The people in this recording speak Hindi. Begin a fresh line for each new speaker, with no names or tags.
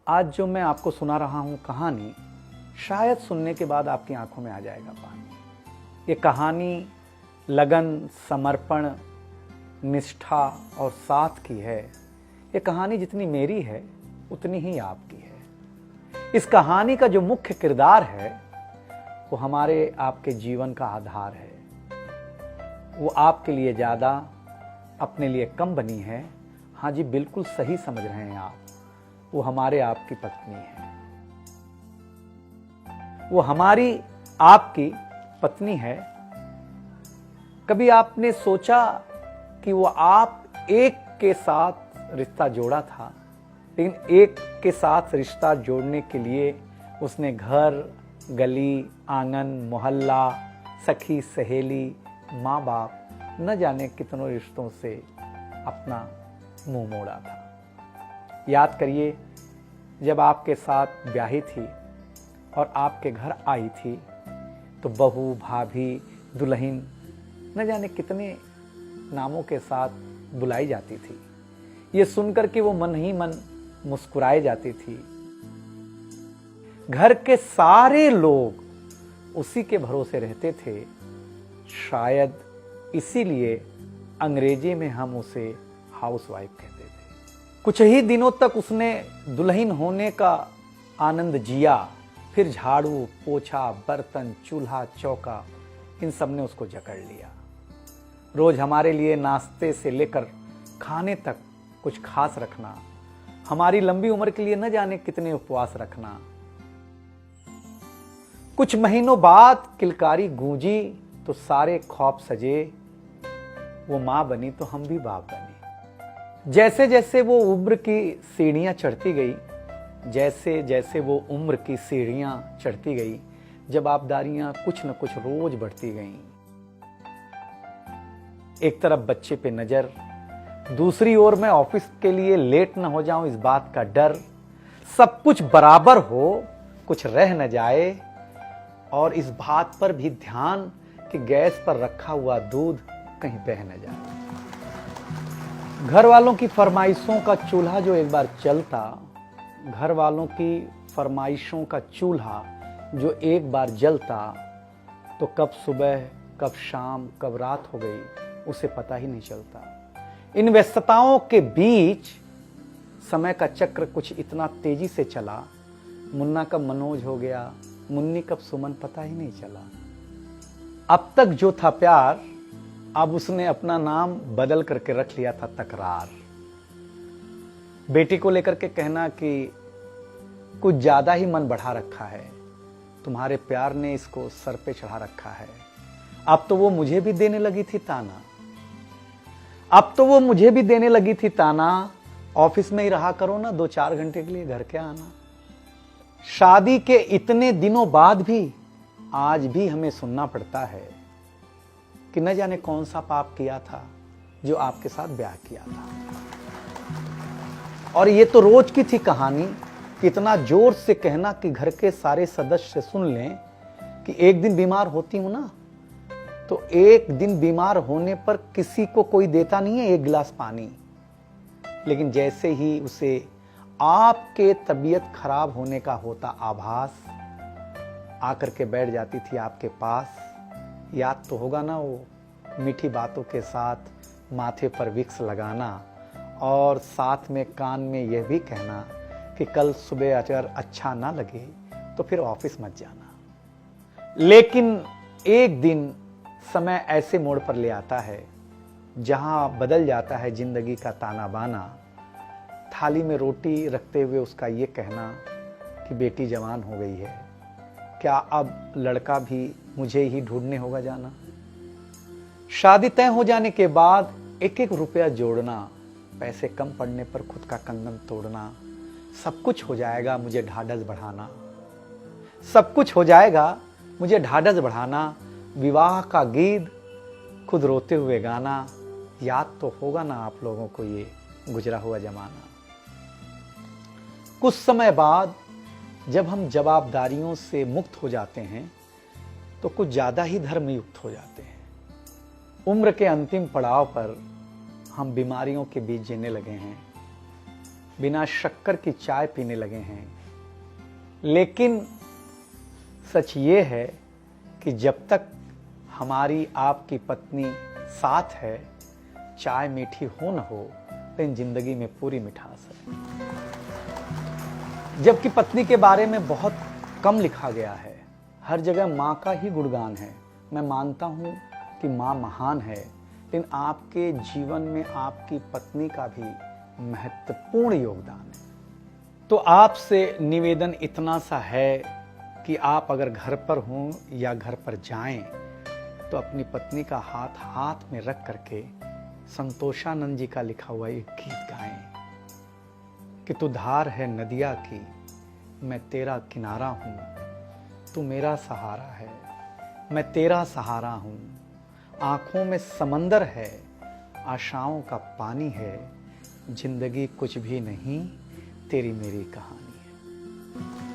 आज जो मैं आपको सुना रहा हूं कहानी, शायद सुनने के बाद आपकी आंखों में आ जाएगा पानी। ये कहानी लगन, समर्पण, निष्ठा और साथ की है। ये कहानी जितनी मेरी है उतनी ही आपकी है। इस कहानी का जो मुख्य किरदार है वो हमारे आपके जीवन का आधार है। वो आपके लिए ज़्यादा, अपने लिए कम बनी है। हाँ जी, बिल्कुल सही समझ रहे हैं आप। वो हमारे आपकी पत्नी है। वो हमारी आपकी पत्नी है। कभी आपने सोचा कि वो आप एक के साथ रिश्ता जोड़ा था, लेकिन एक के साथ रिश्ता जोड़ने के लिए उसने घर, गली, आंगन, मोहल्ला, सखी, सहेली, माँ बाप, न जाने कितनों रिश्तों से अपना मुंह मोड़ा था। याद करिए, जब आपके साथ ब्याही थी और आपके घर आई थी तो बहू, भाभी, दुल्हन, न जाने कितने नामों के साथ बुलाई जाती थी। ये सुनकर के वो मन ही मन मुस्कुराए जाती थी। घर के सारे लोग उसी के भरोसे रहते थे। शायद इसीलिए अंग्रेजी में हम उसे हाउसवाइफ कहते थे। कुछ ही दिनों तक उसने दुल्हन होने का आनंद जिया। फिर झाड़ू, पोछा, बर्तन, चूल्हा, चौका, इन सब ने उसको जकड़ लिया। रोज हमारे लिए नाश्ते से लेकर खाने तक कुछ खास रखना, हमारी लंबी उम्र के लिए न जाने कितने उपवास रखना। कुछ महीनों बाद किलकारी गूंजी तो सारे ख्वाब सजे। वो मां बनी तो हम भी बाप बने। जैसे जैसे वो उम्र की सीढ़ियां चढ़ती गई, जैसे जैसे वो उम्र की सीढ़ियां चढ़ती गई, जवाबदारियां कुछ न कुछ रोज बढ़ती गईं। एक तरफ बच्चे पे नजर, दूसरी ओर मैं ऑफिस के लिए लेट न हो जाऊं इस बात का डर। सब कुछ बराबर हो, कुछ रह न जाए, और इस बात पर भी ध्यान कि गैस पर रखा हुआ दूध कहीं बह न जाए। घर वालों की फरमाइशों का चूल्हा जो एक बार चलता, घर वालों की फरमाइशों का चूल्हा जो एक बार जलता, तो कब सुबह, कब शाम, कब रात हो गई उसे पता ही नहीं चलता। इन व्यस्तताओं के बीच समय का चक्र कुछ इतना तेजी से चला, मुन्ना कब मनोज हो गया, मुन्नी कब सुमन, पता ही नहीं चला। अब तक जो था प्यार, अब उसने अपना नाम बदल करके रख लिया था तकरार। बेटी को लेकर के कहना कि कुछ ज्यादा ही मन बढ़ा रखा है, तुम्हारे प्यार ने इसको सर पे चढ़ा रखा है। अब तो वो मुझे भी देने लगी थी ताना, अब तो वो मुझे भी देने लगी थी ताना, ऑफिस में ही रहा करो ना, 2-4 घंटे के लिए घर के आना। शादी के इतने दिनों बाद भी आज भी हमें सुनना पड़ता है कि न जाने कौन सा पाप किया था जो आपके साथ ब्याह किया था। और ये तो रोज की थी कहानी। कितना जोर से कहना कि घर के सारे सदस्य सुन लें कि एक दिन बीमार होती हूं ना, तो एक दिन बीमार होने पर किसी को कोई देता नहीं है 1 गिलास पानी, लेकिन जैसे ही उसे आपके तबीयत खराब होने का होता आभास, आकर के बैठ जाती थी आपके पास। याद तो होगा ना, वो मीठी बातों के साथ माथे पर विक्स लगाना और साथ में कान में यह भी कहना कि कल सुबह अगर अच्छा ना लगे तो फिर ऑफिस मत जाना। लेकिन एक दिन समय ऐसे मोड़ पर ले आता है जहां बदल जाता है जिंदगी का ताना बाना। थाली में रोटी रखते हुए उसका ये कहना कि बेटी जवान हो गई है, क्या अब लड़का भी मुझे ही ढूंढने होगा जाना। शादी तय हो जाने के बाद 1-1 रुपया जोड़ना, पैसे कम पड़ने पर खुद का कंगन तोड़ना, सब कुछ हो जाएगा मुझे ढाढ़स बढ़ाना, सब कुछ हो जाएगा मुझे ढाढ़स बढ़ाना। विवाह का गीत खुद रोते हुए गाना। याद तो होगा ना आप लोगों को ये गुजरा हुआ जमाना। कुछ समय बाद जब हम जवाबदारियों से मुक्त हो जाते हैं तो कुछ ज्यादा ही धर्मयुक्त हो जाते हैं। उम्र के अंतिम पड़ाव पर हम बीमारियों के बीच जीने लगे हैं। बिना शक्कर की चाय पीने लगे हैं। लेकिन सच ये है कि जब तक हमारी आपकी पत्नी साथ है, चाय मीठी हो न हो, लेकिन जिंदगी में पूरी मिठास है। जबकि पत्नी के बारे में बहुत कम लिखा गया है, हर जगह माँ का ही गुणगान है। मैं मानता हूँ कि माँ महान है, लेकिन आपके जीवन में आपकी पत्नी का भी महत्वपूर्ण योगदान है। तो आपसे निवेदन इतना सा है कि आप अगर घर पर हों या घर पर जाएं, तो अपनी पत्नी का हाथ हाथ में रख करके संतोषानंद जी का लिखा हुआ एक गीत गाएं कि तू धार है नदिया की, मैं तेरा किनारा हूं, तू मेरा सहारा है, मैं तेरा सहारा हूं। आंखों में समंदर है, आशाओं का पानी है, जिंदगी कुछ भी नहीं, तेरी मेरी कहानी है।